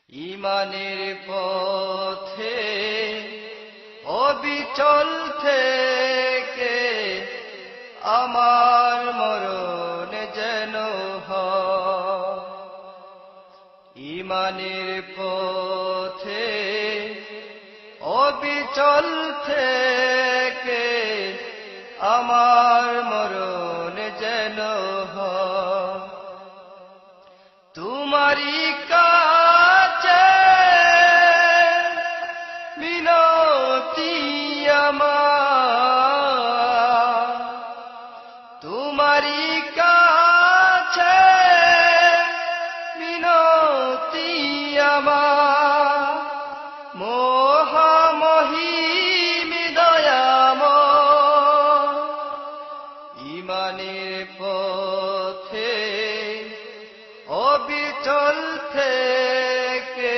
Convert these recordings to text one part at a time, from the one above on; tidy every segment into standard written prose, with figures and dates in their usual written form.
ঈমানের পথে অবিচল থেকে আমার মরণ যেন হয়। ঈমানের পথে অবিচল থেকে আমার মরণ যেন হয়। তোমারই কাছে মিনতি আমার, তোমারই কাছে মিনতি আমার, মহামহিম দয়াময়। ঈমানের পথে অবিচল থেকে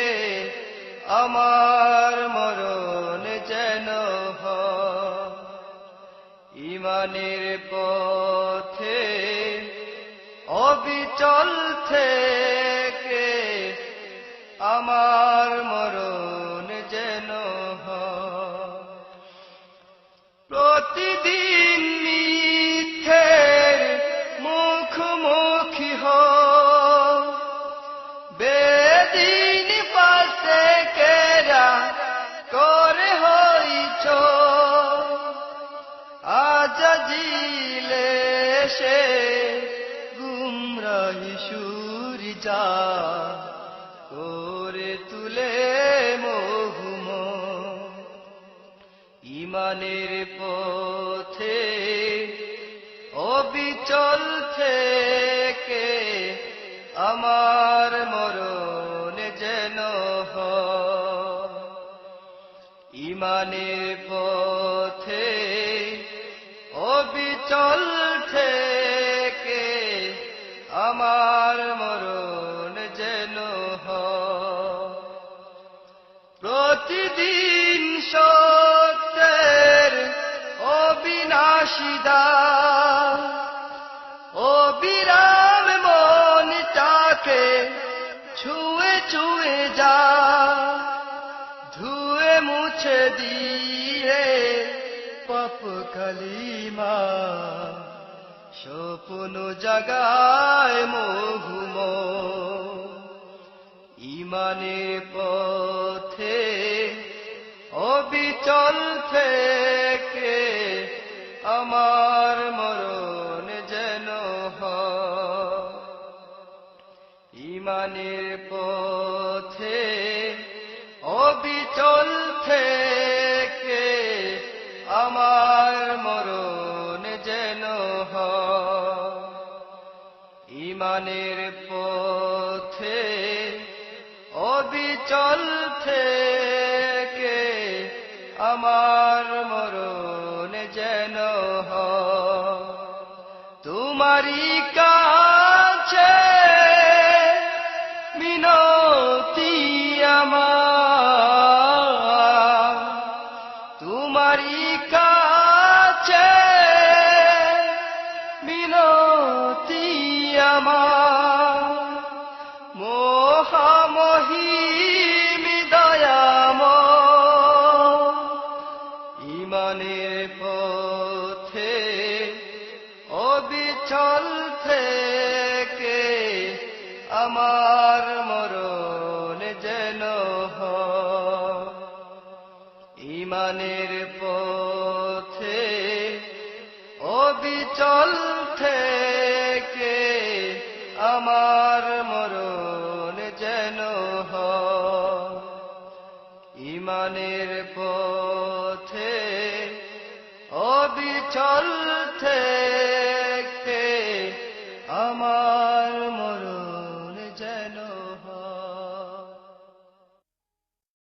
আমার মরণ যেন হয়। ঈমানের পথে অবিচল থেকে আমার মরণ যেন হয়। প্রতিদিন মিথ্যের মুখোমুখি হয়, বেদিন পাশে কেরা করে হইছ, আজাজিলে সে গুমরাহি সুরি যা করে তুলে মোহম। ঈমানের পথে অবিচল থেকে আমার মরণ যেন হয়। ঈমানের পথে অবিচল থেকে আমার মরণ যেন হয়। প্রতিদিন সত্যের অবিনাশী দ্বার, অবিরাম মনটাকে ছুঁয়ে ছুঁয়ে যা, ধুয়ে মুছে দিয়ে পাপ কালিমা, স্বপ্ন জাগায় মোহুম। ঈমানের পথে অবিচল থেকে আমার মরণ যেন হয়। ঈমানের পথে অবিচল থেকে আমার মরণ যেন হয়। ঈমানের পথে অবিচল থেকে আমার মরণ যেন হয়। তোমারই কাছে মিনতি আমার, তোমারই কাছে মিনতি আমার, মহামহিম দয়াময়। ঈমানের পথে অবিচল থেকে আমার মরণ যেন হয়। ঈমানের পথে অবিচল থেকে আমার মরণ যেন হয়। ঈমানের পথে অবিচল